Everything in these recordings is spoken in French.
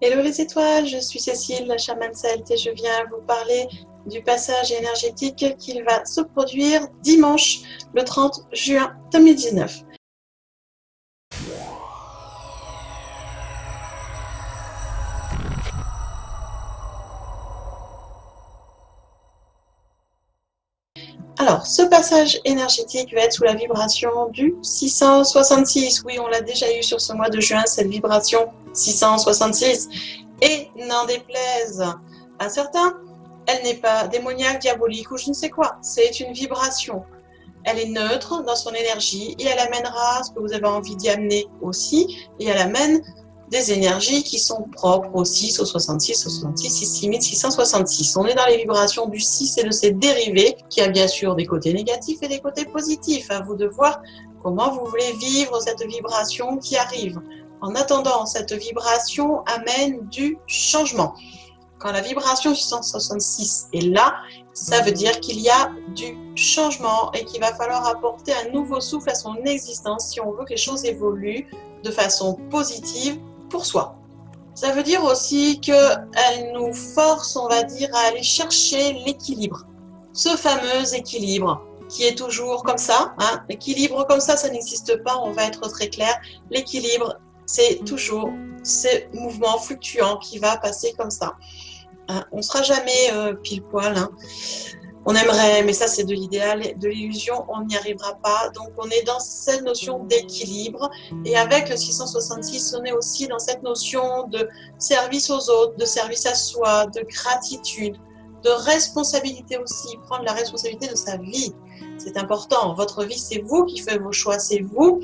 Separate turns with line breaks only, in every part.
Hello les étoiles, je suis Cécile, la chamane celte, et je viens vous parler du passage énergétique qui va se produire dimanche, le 30 juin 2019. Alors, ce passage énergétique va être sous la vibration du 666. Oui, on l'a déjà eu sur ce mois de juin, cette vibration 666. Et n'en déplaise à certains, elle n'est pas démoniaque, diabolique ou je ne sais quoi. C'est une vibration. Elle est neutre dans son énergie et elle amènera ce que vous avez envie d'y amener aussi. Et elle amène des énergies qui sont propres au 6, au 66, au 66, 6666. On est dans les vibrations du 6 et de ses dérivés, qui a bien sûr des côtés négatifs et des côtés positifs. À vous de voir comment vous voulez vivre cette vibration qui arrive. En attendant, cette vibration amène du changement. Quand la vibration 666 est là, ça veut dire qu'il y a du changement et qu'il va falloir apporter un nouveau souffle à son existence si on veut que les choses évoluent de façon positive pour soi. Ça veut dire aussi qu'elle nous force, on va dire, à aller chercher l'équilibre. Ce fameux équilibre qui est toujours comme ça. L'équilibre comme ça n'existe pas, on va être très clair. L'équilibre, c'est toujours ce mouvement fluctuant qui va passer comme ça. On ne sera jamais pile poil. On aimerait, mais ça c'est de l'idéal, de l'illusion, on n'y arrivera pas. Donc on est dans cette notion d'équilibre. Et avec le 666, on est aussi dans cette notion de service aux autres, de service à soi, de gratitude, de responsabilité aussi, prendre la responsabilité de sa vie. C'est important. Votre vie, c'est vous qui faites vos choix, c'est vous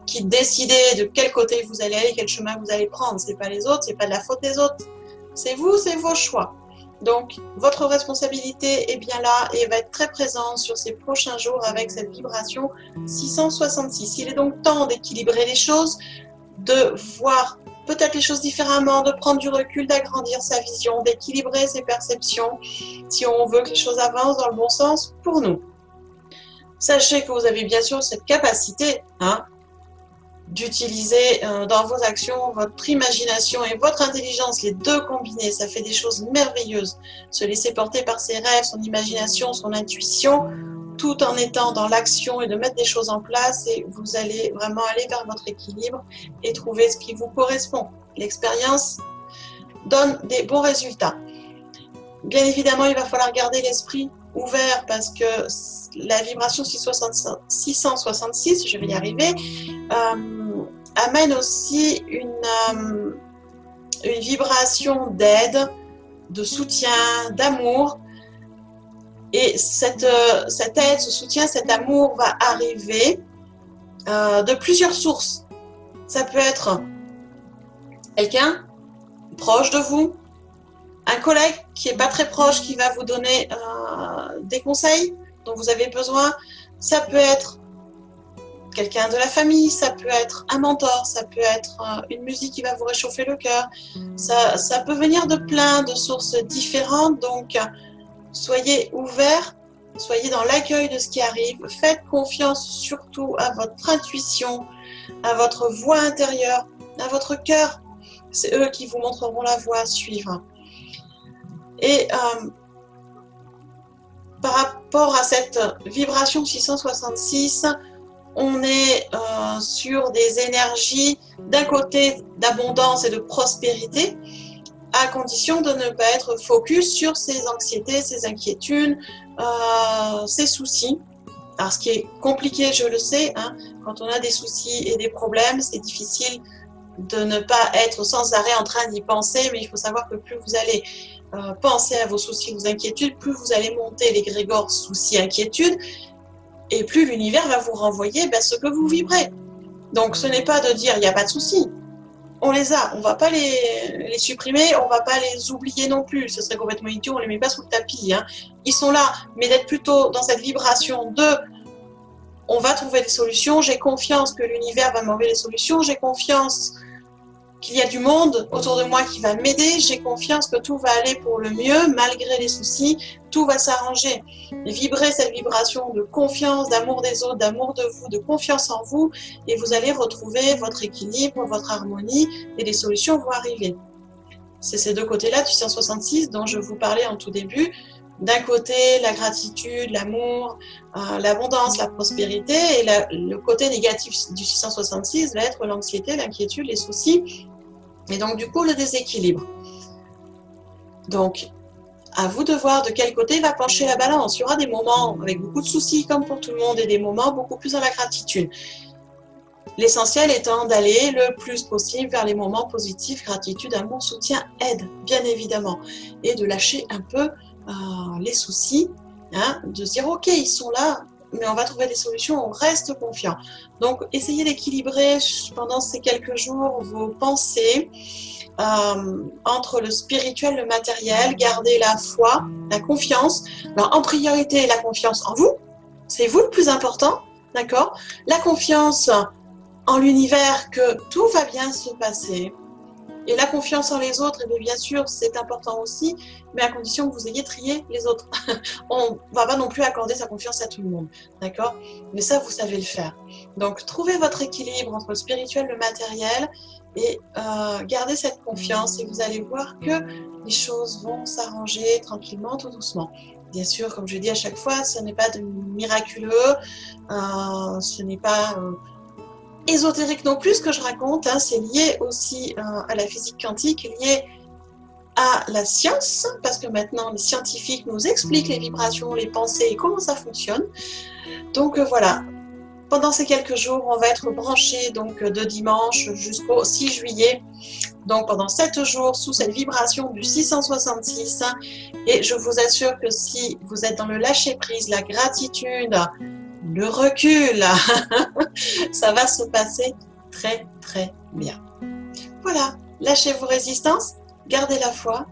qui décidez de quel côté vous allez aller, quel chemin vous allez prendre. C'est pas les autres, c'est pas de la faute des autres. C'est vous, c'est vos choix. Donc, votre responsabilité est bien là et va être très présente sur ces prochains jours avec cette vibration 666. Il est donc temps d'équilibrer les choses, de voir peut-être les choses différemment, de prendre du recul, d'agrandir sa vision, d'équilibrer ses perceptions si on veut que les choses avancent dans le bon sens pour nous. Sachez que vous avez bien sûr cette capacité d'utiliser dans vos actions votre imagination et votre intelligence, les deux combinés, ça fait des choses merveilleuses. Se laisser porter par ses rêves, son imagination, son intuition, tout en étant dans l'action et de mettre des choses en place, et vous allez vraiment aller vers votre équilibre et trouver ce qui vous correspond. L'expérience donne des bons résultats. Bien évidemment, il va falloir garder l'esprit ouvert parce que la vibration 666, je vais y arriver, amène aussi une vibration d'aide, de soutien, d'amour. Et cette aide, ce soutien, cet amour va arriver de plusieurs sources. Ça peut être quelqu'un proche de vous, un collègue qui n'est pas très proche, qui va vous donner des conseils dont vous avez besoin. Ça peut être quelqu'un de la famille, ça peut être un mentor, ça peut être une musique qui va vous réchauffer le cœur. Ça peut venir de plein de sources différentes. Donc, soyez ouverts, soyez dans l'accueil de ce qui arrive. Faites confiance surtout à votre intuition, à votre voix intérieure, à votre cœur. C'est eux qui vous montreront la voie à suivre. Et par rapport à cette vibration 666, on est sur des énergies d'un côté d'abondance et de prospérité, à condition de ne pas être focus sur ses anxiétés, ses inquiétudes, ses soucis. Alors ce qui est compliqué, je le sais, quand on a des soucis et des problèmes, c'est difficile de ne pas être sans arrêt en train d'y penser, mais il faut savoir que plus vous allez penser à vos soucis, vos inquiétudes, plus vous allez monter l'égrégore soucis, inquiétudes, et plus l'univers va vous renvoyer ce que vous vibrez. Donc ce n'est pas de dire il n'y a pas de soucis. On les a, on ne va pas les supprimer, on ne va pas les oublier non plus, ce serait complètement idiot, on ne les met pas sous le tapis. Ils sont là, mais d'être plutôt dans cette vibration de on va trouver des solutions, j'ai confiance que l'univers va m'envoyer les solutions, j'ai confiance qu'il y a du monde autour de moi qui va m'aider, j'ai confiance que tout va aller pour le mieux, malgré les soucis, tout va s'arranger. Vibrez cette vibration de confiance, d'amour des autres, d'amour de vous, de confiance en vous, et vous allez retrouver votre équilibre, votre harmonie, et les solutions vont arriver. c'est ces deux côtés-là du 666 dont je vous parlais en tout début. D'un côté, la gratitude, l'amour, l'abondance, la prospérité, et le côté négatif du 666 va être l'anxiété, l'inquiétude, les soucis, et donc du coup le déséquilibre. Donc, à vous de voir de quel côté va pencher la balance. Il y aura des moments avec beaucoup de soucis comme pour tout le monde et des moments beaucoup plus dans la gratitude. L'essentiel étant d'aller le plus possible vers les moments positifs, gratitude, amour, soutien, aide, bien évidemment, et de lâcher un peu les soucis, hein, de se dire ok, ils sont là, mais on va trouver des solutions, on reste confiant. Donc essayez d'équilibrer pendant ces quelques jours vos pensées entre le spirituel, le matériel, gardez la foi, la confiance. Alors en priorité, la confiance en vous, c'est vous le plus important, d'accord? La confiance en l'univers, que tout va bien se passer. Et la confiance en les autres, et bien sûr, c'est important aussi, mais à condition que vous ayez trié les autres. On ne va pas non plus accorder sa confiance à tout le monde, d'accord? Mais ça, vous savez le faire. Donc, trouvez votre équilibre entre le spirituel et le matériel, et gardez cette confiance, et vous allez voir que les choses vont s'arranger tranquillement, tout doucement. Bien sûr, comme je dis à chaque fois, ce n'est pas de miraculeux, ce n'est pas... ésotérique non plus ce que je raconte, hein, c'est lié aussi à la physique quantique, lié à la science, parce que maintenant les scientifiques nous expliquent les vibrations, les pensées et comment ça fonctionne. Donc voilà, pendant ces quelques jours, on va être branchés donc de dimanche jusqu'au 6 juillet, donc pendant 7 jours sous cette vibration du 666, et je vous assure que si vous êtes dans le lâcher-prise, la gratitude, le recul, ça va se passer très très bien. Voilà, lâchez vos résistances, gardez la foi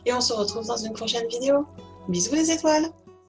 et on se retrouve dans une prochaine vidéo. Bisous les étoiles!